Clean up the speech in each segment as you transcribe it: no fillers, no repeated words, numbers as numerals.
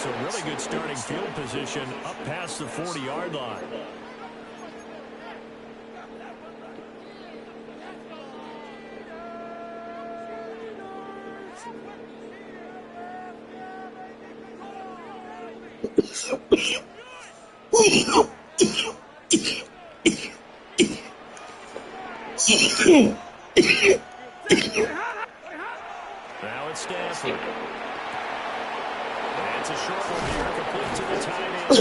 So really good starting field position up past the 40-yard line. Now it's Stanford. That's a short one here, complete to the tight end.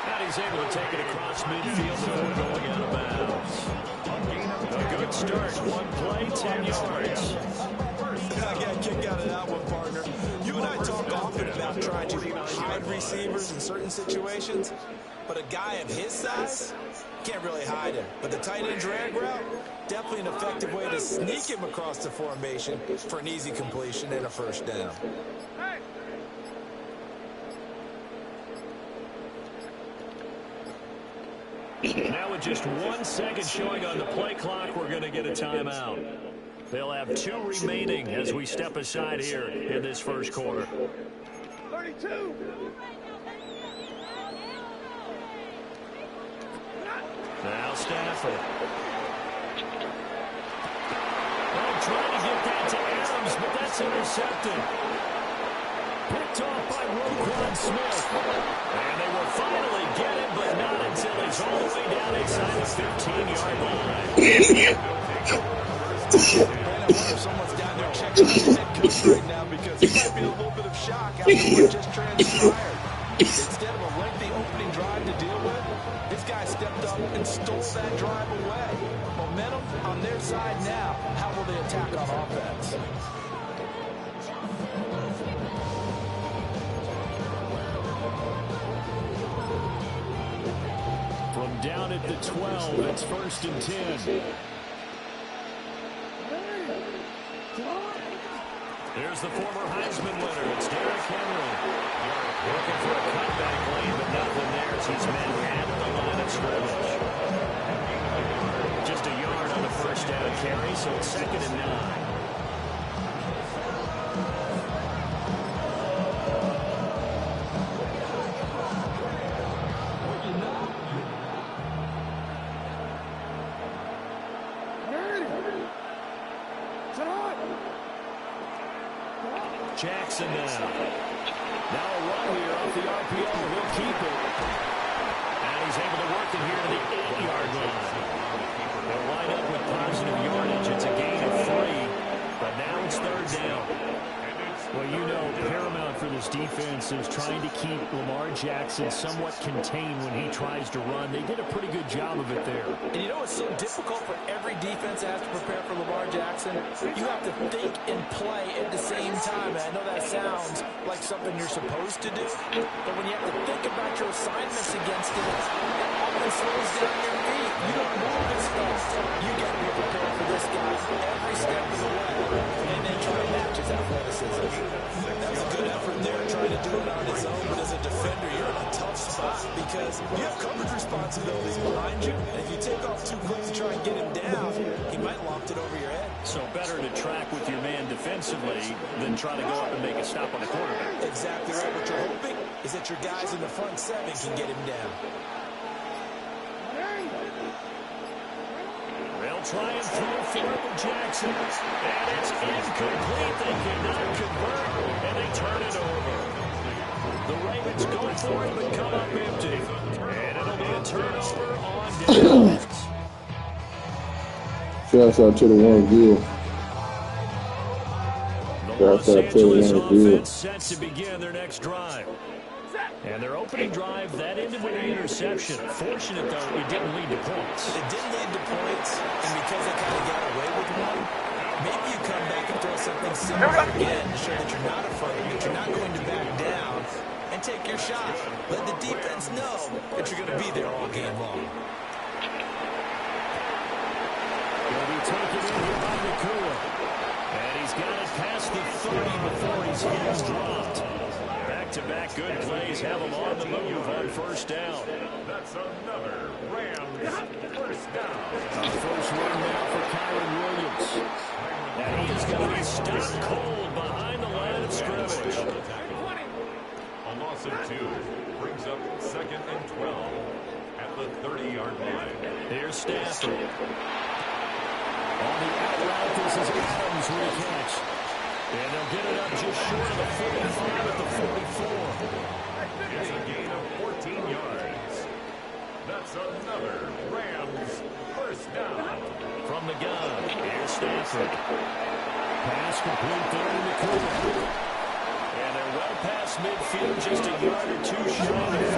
And he's able to take it across midfield before going out of bounds. A good start. One play, 10 yards. I got a kick out of that one, partner. You and I talk often about trying to hide receivers in certain situations, but a guy of his size can't really hide him. But the tight end drag route, definitely an effective way to sneak him across the formation for an easy completion and a first down. Now with just 1 second showing on the play clock, we're going to get a timeout. They'll have 2 remaining as we step aside here in this first quarter. 32. Now Stafford. Well, trying to get that to Adams, but that's intercepted. Picked off by Roquan Smith. And they will finally get him, but not until he's all the way down inside the 15-yard line. I wonder if someone's down there checking out his head coach right now because he might be a little bit of shock after what just transpired. Instead of a lengthy opening drive to deal with, this guy stepped up and stole that drive away. Momentum on their side now. How will they attack on offense? From down at the 12, it's 1st and 10. There's the former Heisman winner. It's Derrick Henry. Looking for a cutback lane, but nothing there as he's met at the line of scrimmage. Just a yard on the first down carry, so it's 2nd and 9. Jackson now. Now a run here off the RPO. He'll keep it. And he's able to work it here to the 8-yard line. They'll line up with positive yardage. It's a gain of 3. But now it's 3rd down. Well, you know, paramount for this defense is trying to keep Lamar Jackson somewhat contained when he tries to run. They did a pretty good job of it there. And you know it's so difficult for every defense that has to prepare for Lamar Jackson? You have to think and play at the same time. And I know that sounds like something you're supposed to do, but when you have to think about your assignments against it, it often slows down your feet. You don't move as fast. You got to be prepared for this guy every step of the way, and then try to match his athleticism. That was a good effort there, trying to do it on his own, but as a defender, you're in a tough spot because you have coverage responsibilities behind you, and if you take off too quick to try and get him down, he might loft it over your head. So better to track with your man defensively than try to go up and make a stop on the quarterback. Exactly right. What you're hoping is that your guys in the front 7 can get him down. They'll try and throw for it with Jackson. And it's incomplete. They cannot convert, and they turn it over. The Ravens go for it, but come up empty. And it'll be a turnover on downs. Shouts out to the one view. The Los Angeles offense set to begin their next drive. And their opening drive, that ended with an interception. Fortunate, though, it didn't lead to points. It didn't lead to points, and because they kind of got away with one, maybe you come back and throw something similar again to show that you're not afraid, that you're not going to back down, and take your shot. Let the defense know that you're going to be there all game long. Will be taken in here by Nakua. And he's got it past the 30 before his hands dropped. Back-to-back good plays have him on the move on first down. That's another Rams first down. A first run now for Kyron Williams. And he is going to be stopped cold behind the line of scrimmage. A loss of 2. Brings up 2nd and 12 at the 30-yard line. Here's Stafford. On the out route, this is Adams with a catch. And they'll get it up just short of the 45 at the 44. It's a gain of 14 yards. That's another Rams first down. From the gun, here's Stafford. Pass complete there in the corner. And they're well past midfield, just a yard or two shy of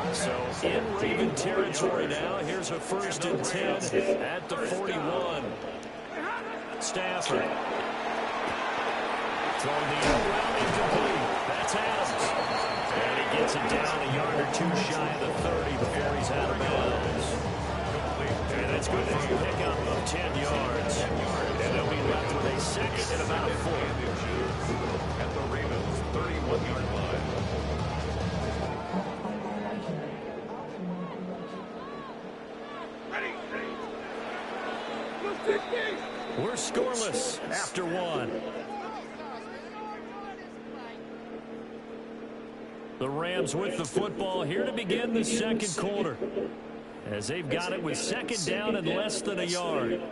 40. So in Raven territory now. Here's a 1st and 10 at the 41. Stafford. Throwing the out route incomplete. That's Adams. And he gets it down a yard or two shy of the 30 before he's out of bounds. And that's good for a pickup of 10 yards. And they'll be left with a 2nd and about 4. At the Ravens' 31-yard line. We're scoreless after 1. The Rams with the football here to begin the 2nd quarter, as they've got it with 2nd down and less than a yard.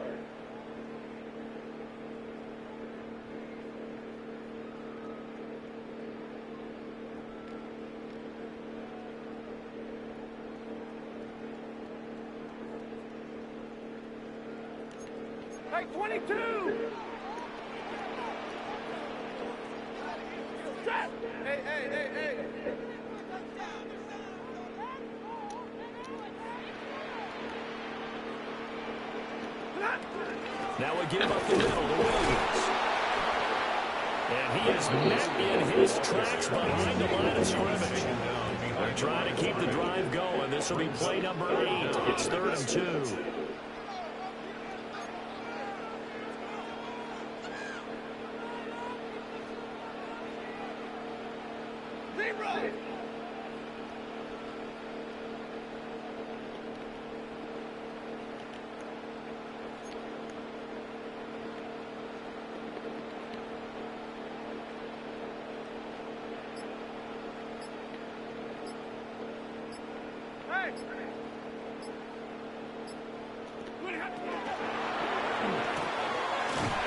Hey, 22! Hey! Now we give up the middle to Williams. And he is met in his tracks behind the line of scrimmage. They're trying to keep the drive going. This will be play number 8. It's 3rd and 2.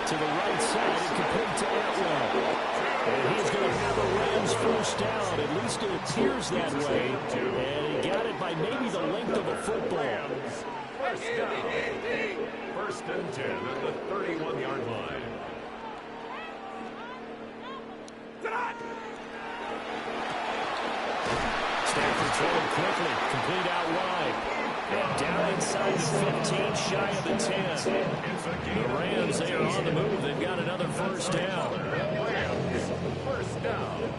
To the right side, it complete to Atwell. And he's going to have a Rams first down. At least it appears that way. And he got it by maybe the length of a football. First down. 1st and 10 at the 31-yard line. Stafford throwing quickly, complete out wide. And down inside the 15, shy of the 10. The Rams, they are on the move. They've got another first down. Rams, first down.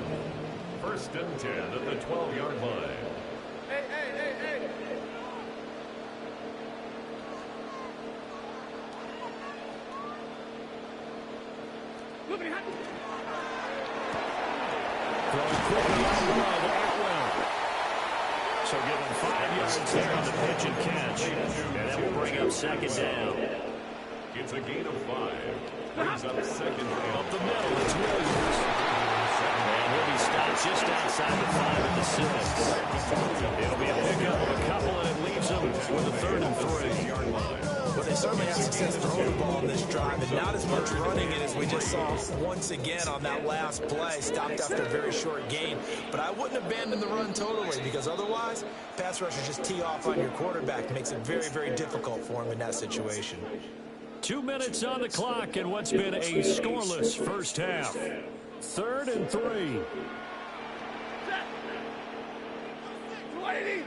1st and 10 at the 12-yard line. Hey! Throwing quickly out wide to Atwell. So give him 5 yards there on the pitch and catch. And that will bring up 2nd down. It's a gain of 5. Brings up 2nd down. Up the middle, it's Williams. And he'll be stopped just outside the 5 at the 6. It'll be a pickup of a couple, and it leaves them with a 3rd and 3. But they certainly had success throwing the ball on this drive, and not as much running it as we just saw once again on that last play. Stopped after a very short gain. But I wouldn't abandon the run totally, because otherwise, pass rushers just tee off on your quarterback. It makes it very, very difficult for him in that situation. 2 minutes on the clock in what's been a scoreless first half. 3rd and 3. 20,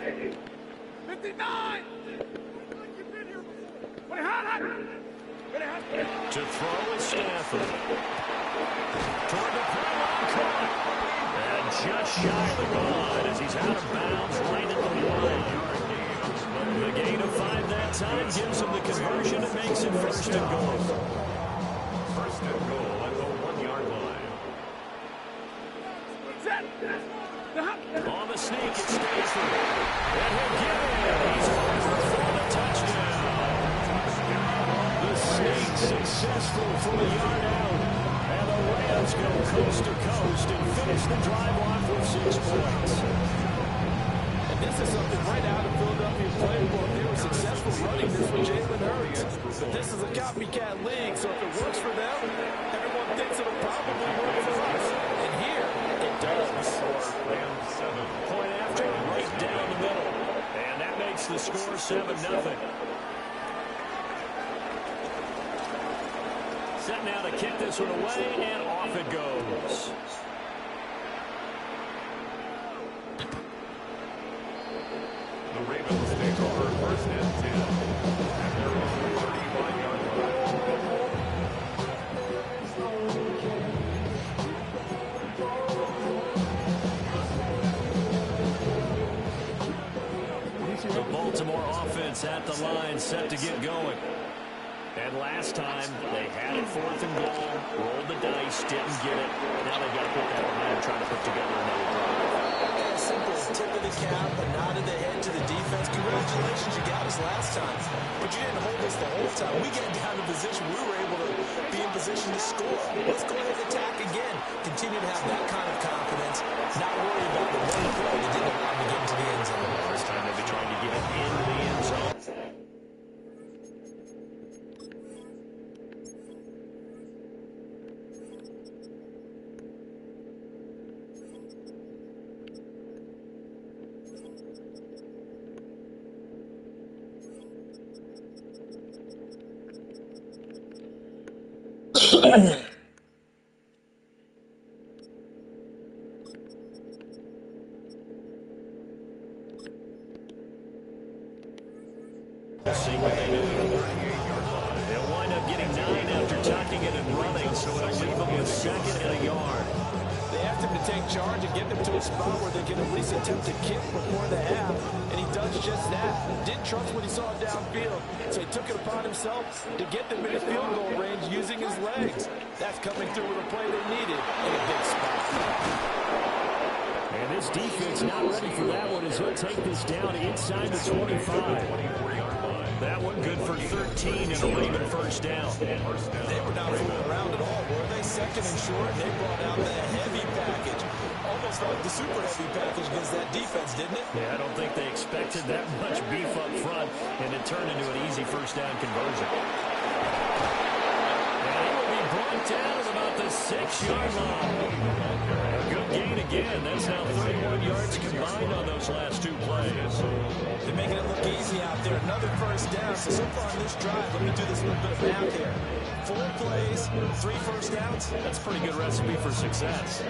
59. To throw is Stafford. Toward the pylon, caught. And just shy of the line as he's out of bounds right at the 1. The gain of 5 that time gives him the conversion and makes it 1st and goal. 1st and goal at the 1-yard line. On the sneak, it's Stafford. And he'll get it. He's over for the touchdown. The sneak successful from a yard out. And the Rams go coast to coast and finish the drive off with 6 points. And this is something right out of Philadelphia's playbook. They were successful running this with Jalen Hurts. But this is a copycat league, so if it works for them, everyone thinks it'll probably work for us. And here, it does. Point after, right down the middle. And that makes the score 7-0. Set now to kick this one away, and off it goes. The Ravens take over first and 10 at their own 35-yard line. The Baltimore offense at the line, set to get going. And last time, they had it 4th and goal, rolled the dice, didn't get it. Now they've got to put that behind, trying to put together another drive. As simple as tip of the cap, a nod of the head to the defense. Congratulations, you got us last time. But you didn't hold us the whole time. We get down to position, we were able to be in position to score. Let's go ahead and attack again. Continue to have that kind of confidence, not worry about the one play that didn't allow them to get into the end zone. This time they'll be trying to get it into the end zone. See what they do. They'll wind up getting 9 after tucking it and running, so it'll leave them with 2nd and a yard. They asked him to take charge and get them to a spot where they can at least attempt to kick before the half, and he does just that. Didn't trust what he saw downfield, so he took it upon himself to get them in a field goal range using his legs. That's coming through with a play they needed in a big spot. And this defense not ready for that one as he'll take this down inside the 25. That one good for 13 and a Raven first down. They were not fooling around at all, were they? 2nd and short, they brought out the heavy package. Almost like the super heavy package against that defense, didn't it? Yeah, I don't think they expected that much beef up front, and it turned into an easy first down conversion. And he will be brought down at about the 6-yard line. A good gain again. That's now 31 yards combined on those last 2 plays. They're making it look easy out there. Another first down. So far on this drive, let me do this little bit of math here. 4 plays, 3 first downs. That's a pretty good recipe for success.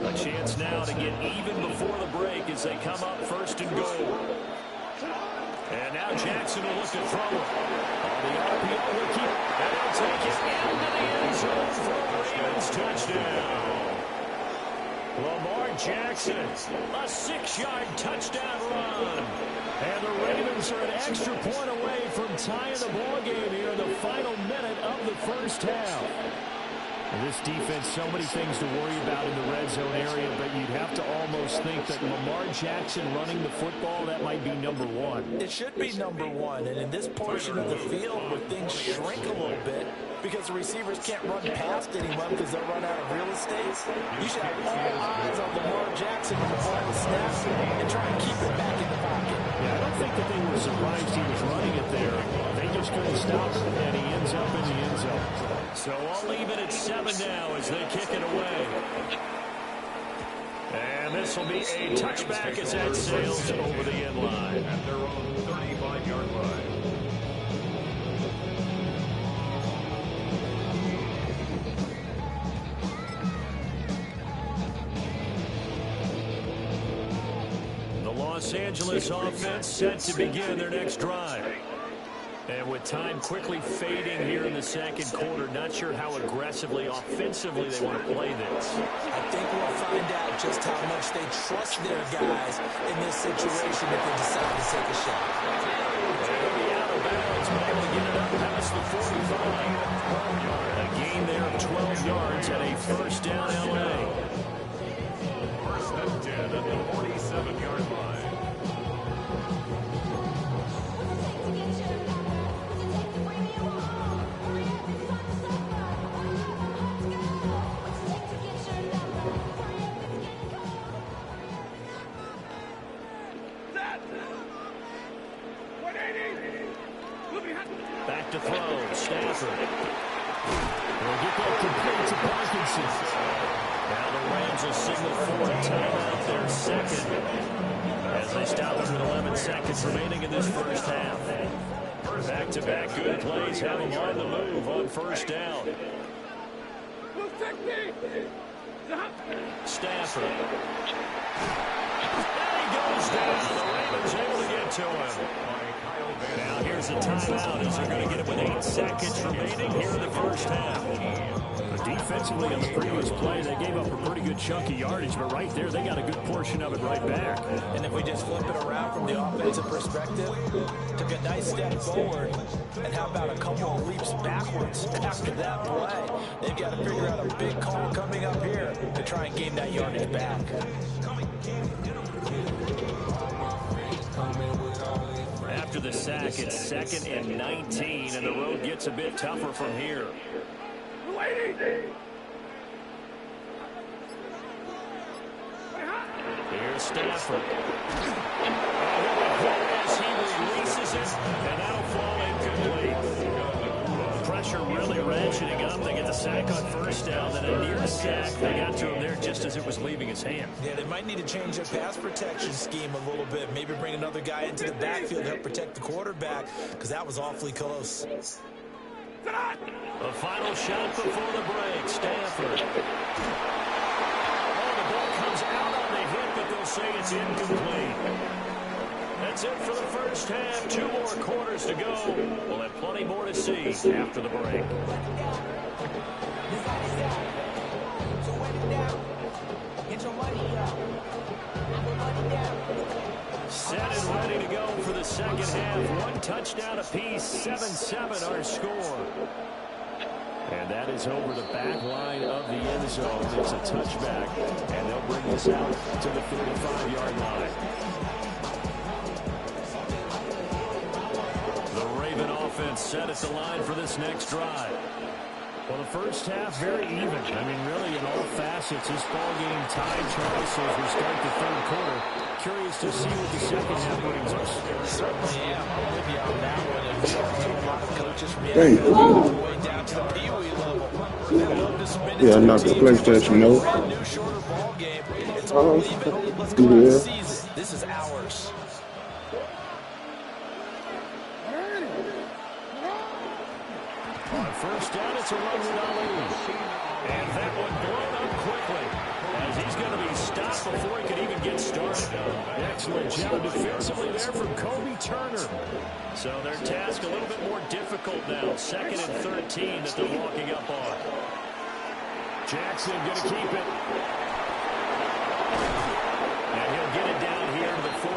A chance now to get even before the break as they come up 1st and goal. And now Jackson will look to throw it. On the RPO, will keep it. And he'll take it into the end zone for a Ravens touchdown. Lamar Jackson, a 6-yard touchdown run. And the Ravens are an extra point away from tying the ball game here in the final minute of the first half. And this defense, so many things to worry about in the red zone area, but you'd have to almost think that Lamar Jackson running the football, that might be number 1. It should be number 1, and in this portion of the field where things shrink a little bit because the receivers can't run past anyone because they'll run out of real estate, you should have all eyes on Lamar Jackson when the ball is snapped and try and keep it back in the pocket. Yeah, I don't think that they were surprised he was running it there. They just couldn't stop it, and he ends up in the end zone. So I'll leave it at 7 now as they kick it away. And this will be a touchback as that sails over the end line. At their own 35-yard line. The Los Angeles offense set to begin their next drive. And with time quickly fading here in the second quarter, not sure how aggressively, offensively they want to play this. I think we'll find out just how much they trust their guys in this situation if they decide to take a shot. They'll be out of bounds, but able to get it up past the 45. A gain there of 12 yards and a first down L.A. First and 10 at the 47-yard line. misses. Now the Rams will signal for a timeout, their second, as they stop it with 11 seconds remaining in this first half. Back-to-back good plays have them on the move on first down. Stafford. And he goes down. The Ravens able to get to him. Now here's a timeout as they're going to get it with 8 seconds remaining here in the first half. Defensively on the previous play, they gave up a pretty good chunk of yardage, but right there they got a good portion of it right back. And if we just flip it around from the offensive perspective, took a nice step forward, and how about a couple of leaps backwards after that play? They've got to figure out a big call coming up here to try and gain that yardage back. After the sack, it's 2nd and 19, and the road gets a bit tougher from here. Here's Stafford. As he releases it, and that'll fall incomplete. Pressure really ratcheting up. They get the sack on first down, then a near sack. They got to him there just as it was leaving his hand. Yeah, they might need to change their pass protection scheme a little bit. Maybe bring another guy into the backfield to help protect the quarterback, because that was awfully close. The final shot before the break. Stafford. Oh, the ball comes out on the hit, but they'll say it's incomplete. That's it for the first half. 2 more quarters to go. We'll have plenty more to see after the break. Set and ready to go for the second half. 1 touchdown apiece, 7-7 our score. And that is over the back line of the end zone. It's a touchback, and they'll bring this out to the 35-yard line. The Raven offense set at the line for this next drive. Well, the first half, very even. I mean, really, in all facets, this ball game tied, Charles, so as we start the third quarter. Curious to see what the second half brings us. Certainly am. I'm with you on that one. And we talked to a lot of coaches from the NFL all the way down to the Pee Wee level. They love to spin it Yeah, not the PlayStation, no. Brand new, shorter ball game. It's all even. Let's go out and seize it. This is ours. On first down, it's a run with Ali. And that one blown up quickly, as he's going to be stopped before he can even get started. Excellent job defensively there from Kobe Turner. So their task a little bit more difficult now. 2nd and 13 that they're walking up on. Jackson going to keep it. And he'll get it down here to the 43.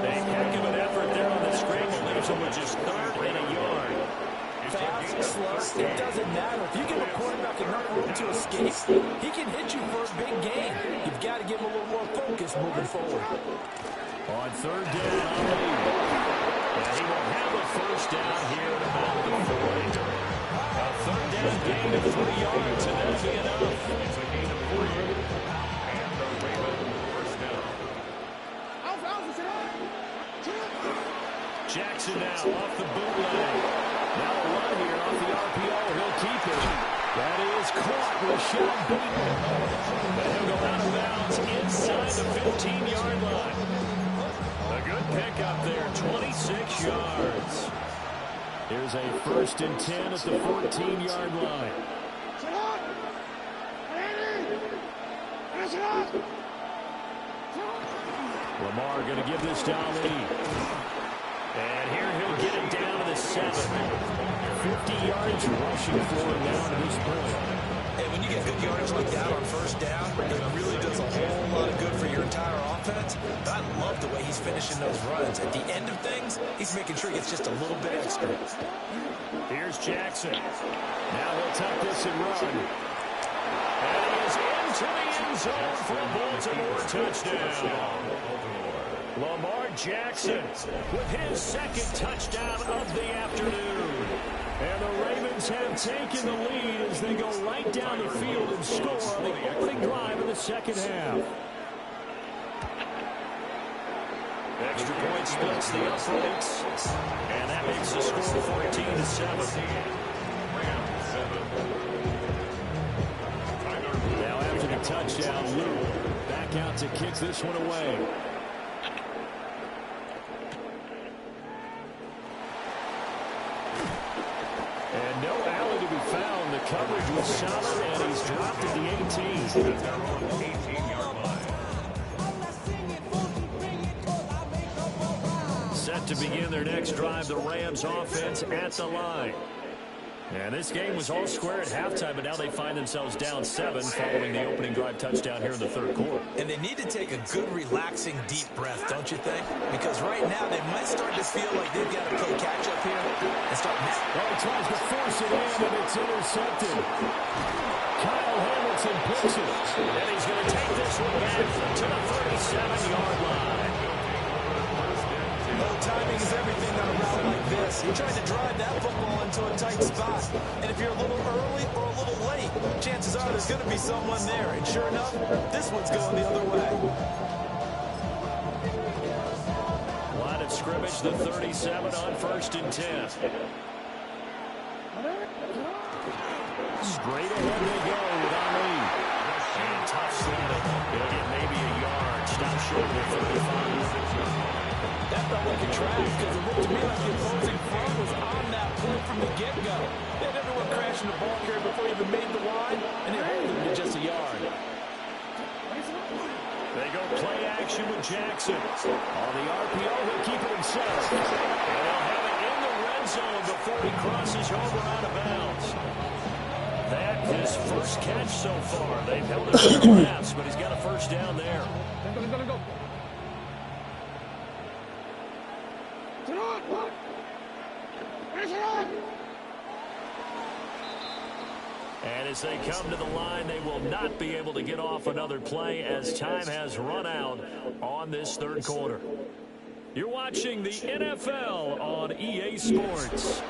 A heck of an effort there on the scramble. Leaves him with just 3rd and a yard. Fast, slow, it doesn't matter. If you give a quarterback enough room to escape, he can hit you for a big gain. You've got to give him a little more focus moving forward. On 3rd down, and he will have a first down here at about the 40. A 3rd down gain of 3 yards, and that'll be enough. It's a gain of 3. And the Raven first down. Jackson now off the bootleg. Now a run here off the RPO. He'll keep it. That is caught. Rashad Bateman. But he'll go out of bounds inside the 15-yard line. A good pickup there, 26 yards. Here's a 1st and 10 at the 14-yard line. Lamar going to give this to Ali. And here he'll get it down to the 7. 50 yards rushing for him now to this point. And when you get good yardage like that on first down, it really does a whole lot of good for your entire offense. But I love the way he's finishing those runs. At the end of things, he's making sure he gets just a little bit extra. Here's Jackson. Now he'll tuck this and run. And he is into the end zone for a Baltimore touchdown. Lamar Jackson with his 2nd touchdown of the afternoon. And the Ravens have taken the lead as they go right down the field and score on the opening drive of the second half. Extra point splits the uprights. And that makes the score 14-7. touchdown. Luke back out to kick this one away. And no alley to be found. The coverage was solid, and he's dropped at the 18. At their own 18-yard line. Set to begin their next drive, the Rams offense at the line. And this game was all square at halftime, but now they find themselves down 7 following the opening drive touchdown here in the third quarter. And they need to take a good, relaxing, deep breath, don't you think? Because right now they might start to feel like they've got to play catch-up here and start missing. Well, he tries to force it in, and it's intercepted. Kyle Hamilton picks it. And he's going to take this one back to the 37-yard line. Well, timing is everything on a route like this. He tried to drive that football into a tight spot. And if you're a little early or a little late, chances are there's going to be someone there. And sure enough, this one's going the other way. Line of scrimmage, the 37 on 1st and 10. Straight ahead they go with Ali. And tough slamming. It'll get maybe a yard. Stop short of the 35. That felt like a trap because it looked to me like the opposing front was on that play from the get-go. They had everyone crashing the ball carrier before he even made the line, and they held him to just a yard. They go play action with Jackson. On the RPO, he'll keep it himself. And they'll have it in the red zone before he crosses over out of bounds. That his first catch so far. They've held him to the laps, but he's got a first down there. Go. And as they come to the line, they will not be able to get off another play as time has run out on this third quarter. You're watching the NFL on EA Sports.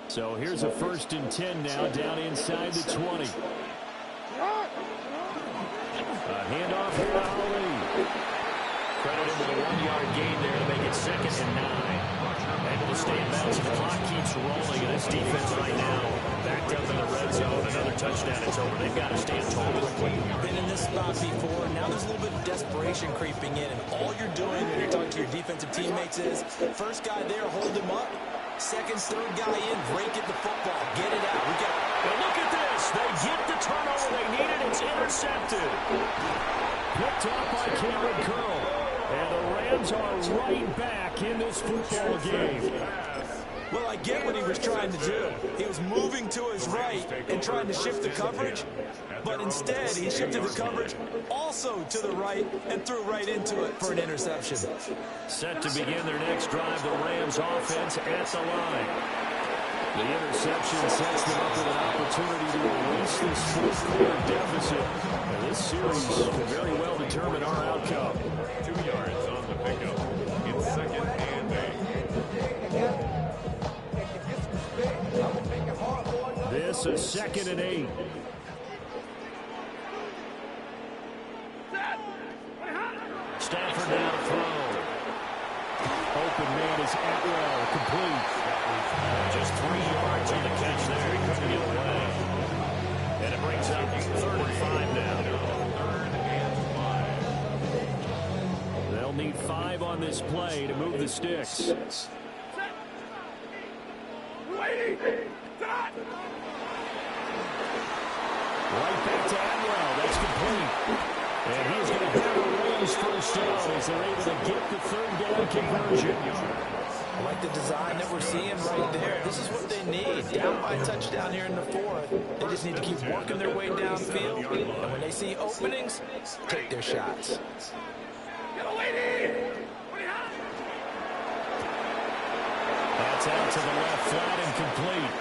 So here's a 1st and 10 now down inside the 20. A handoff here to Ali. Credit him with a 1-yard gain there to make it 2nd and 9. Able to stay in bounds. The clock keeps rolling, and this defense right now backed up in the red zone. Another touchdown, it's over. They've got to stand tall. Been in this spot before. Now there's a little bit of desperation creeping in, and all you're doing when you're talking to your defensive teammates is first guy there, hold him up. Second, third guy in, break at the football. Get it out. We got. And look at this. They get the turnover they needed. It's intercepted. Picked up by Cameron Curl. And the Rams are right back in this football game. Well, I get what he was trying to do. He was moving to his right and trying to shift the coverage, but instead he shifted the coverage also to the right and threw right into it for an interception. Set to begin their next drive, the Rams offense at the line. The interception sets them up with an opportunity to erase this fourth-quarter deficit. And this series could very well determine our outcome. 2 yards on the pickup. It's 2nd and 8. This is 2nd and 8. Stafford now to throw. Open man is Atwell, complete. Just 3 yards on the catch there. He couldn't get away. And it brings up 3rd and 5 now. 3rd and 5. They'll need 5 on this play to move the sticks. Right back to Atwell. That's complete. And he's going to have a Rams first down as they're able to get the 3rd down conversion. I like the design that we're seeing right there. This is what they need. Down by a touchdown here in the 4th. They just need to keep working their way downfield. And when they see openings, take their shots. That's out to the left, flat and complete.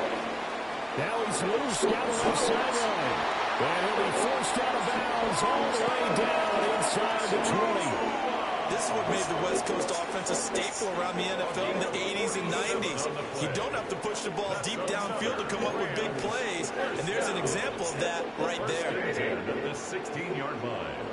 Now he's loose down the left sideline. And he'll be forced out of bounds all the way down inside the 20. This is what made the West Coast offense a staple around the NFL in the 80s and 90s. You don't have to push the ball deep downfield to come up with big plays. And there's an example of that right there. At the 16-yard line.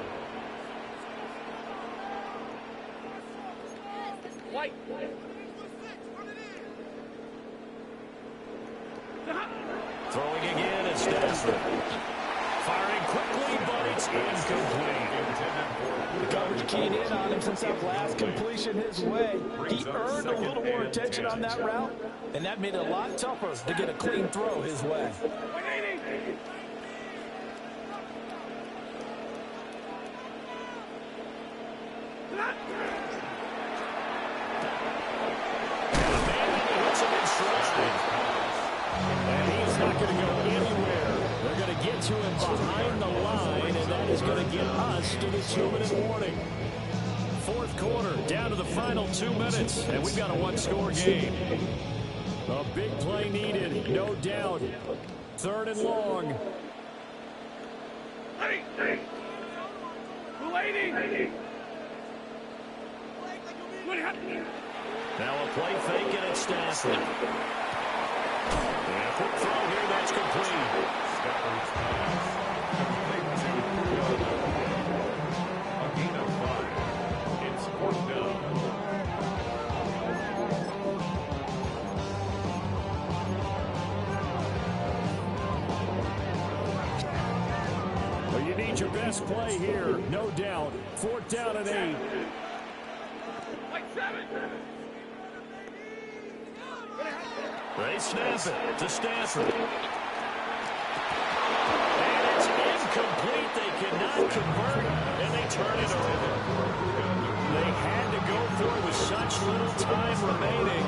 Throwing again is Stafford. Firing quickly, but it's incomplete. The coverage keyed in on him since that last completion his way. He earned a little more attention on that route, and that made it a lot tougher to get a clean throw his way. And he's not going to go anywhere. They're going to get to him behind the line, and that is going to get us to the 2-minute warning. Fourth quarter, down to the final 2 minutes, and we've got a one-score game. A big play needed, no doubt. Third and long. Now a play fake, and it's Stafford. And a quick throw here, that's complete. Stafford's pass. A gain of 5. It's 4th down. Well, you need your best play here, no doubt. 4th down and 8. They snap it to Stafford. And it's incomplete. They cannot convert, and they turn it over. They had to go for it with such little time remaining,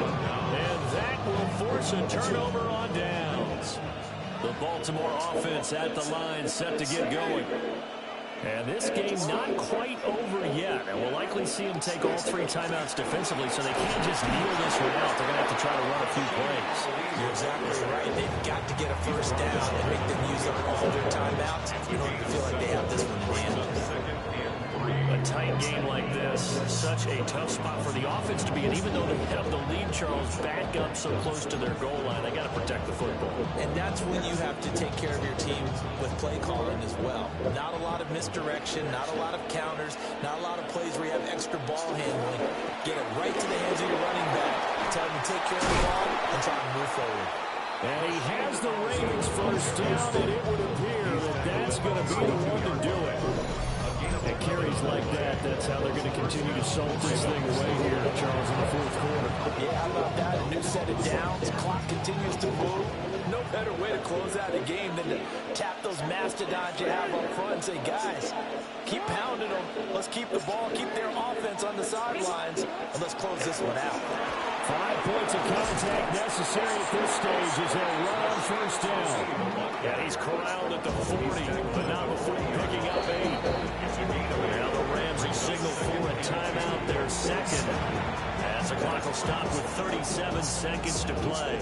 and that will force a turnover on downs. The Baltimore offense at the line, set to get going. And this game not quite over yet. And we'll likely see them take all 3 timeouts defensively, so they can't just kneel this one out. They're going to have to try to run a few plays. You're exactly right. They've got to get a first down and make them use up all their timeouts in order to feel like they have this one in hand. A tight game like this, such a tough spot for the offense to be in. Even though they have the lead, Charles, back up so close to their goal line, they got to protect the football. And that's when you have to take care of your team with play calling as well. Not a lot of misdirection, not a lot of counters, not a lot of plays where you have extra ball handling. Get it right to the hands of your running back. Tell him to take care of the ball and try to move forward. And he has the Ravens first down, and it would appear that that's going to be the one to do it. And carries like that, that's how they're going to continue to salt this thing away here, Charles, in the fourth quarter. Yeah, how about that? A new set of downs. Clock continues to move. No better way to close out a game than to tap those mastodons you have up front and say, guys, keep pounding them. Let's keep the ball, keep their offense on the sidelines, and let's close this one out. 5 points of contact necessary at this stage as they'll run on first down. Yeah, he's corralled at the 40, but not before picking up 8. Now the Rams will signal for a timeout, their second, as the clock will stop with 37 seconds to play.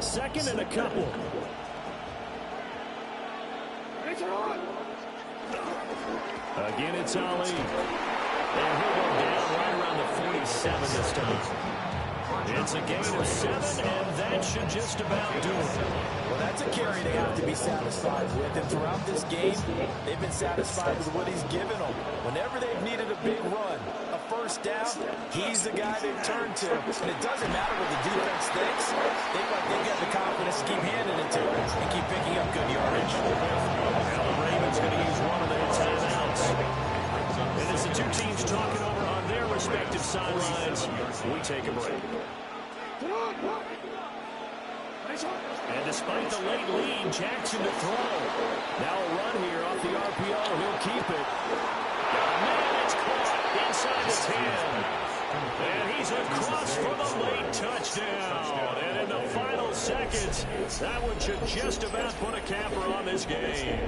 Second and a couple. Again, it's Ali. And he'll go down right around the 47 this time. It's a gain of 7, and that should just about do it. Well, that's a carry they have to be satisfied with. And throughout this game, they've been satisfied with what he's given them. Whenever they've needed a big run, a first down, he's the guy they've turned to. And it doesn't matter what the defense thinks. They've got the confidence to keep handing it to him and keep picking up good yardage. Now the Ravens going to use one of their timeouts. And as the 2 teams talking over on their respective sidelines, we take a break. And despite the late lead, Jackson to throw. Now a run here off the RPO. He'll keep it. Man, it's caught inside the 10. And he's across for the late touchdown. And in the final seconds, that one should just about put a capper on this game.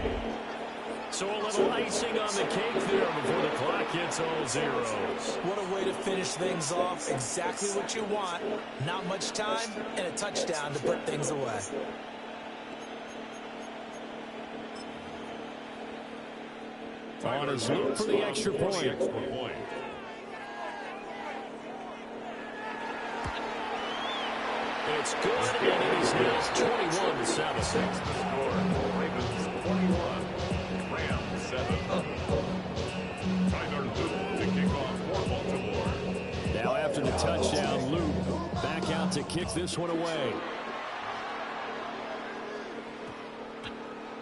So a little icing on the cake there before the clock gets all zeros. What a way to finish things off. Exactly what you want. Not much time and a touchdown to put things away. On his look for the extra point. It's good, and it is now 21-7. The score. Ravens 21. Rams 7. Tyler Luke to kick off for Baltimore. Now after the touchdown, Luke back out to kick this one away.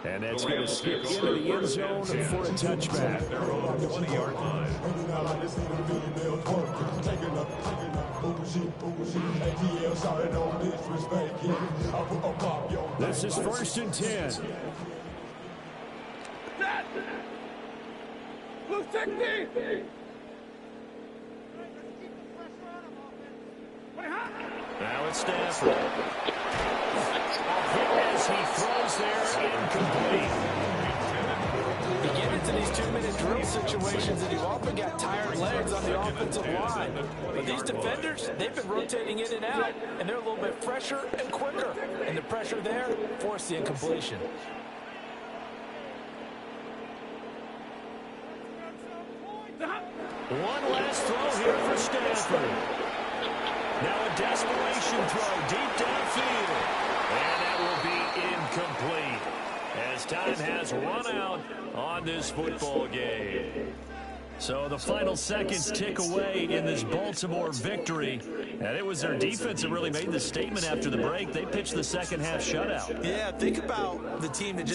And that's going to skip into the end zone for a touchback. They're on the 20-yard line. This is 1st and 10. Loose technique. Now it's Stafford. As he throws there, incomplete. You get into these 2-minute drill situations, and you've often got tired legs on the offensive line. But these defenders, they've been rotating in and out, and they're a little bit fresher and quicker. And the pressure there forced the incompletion. One last throw here for Stafford. Now a desperation throw deep downfield. And that will be incomplete as time has run out on this football game. So the final seconds tick away in this Baltimore victory. And it was their defense that really made the statement after the break. They pitched the second half shutout. Yeah, think about the team that just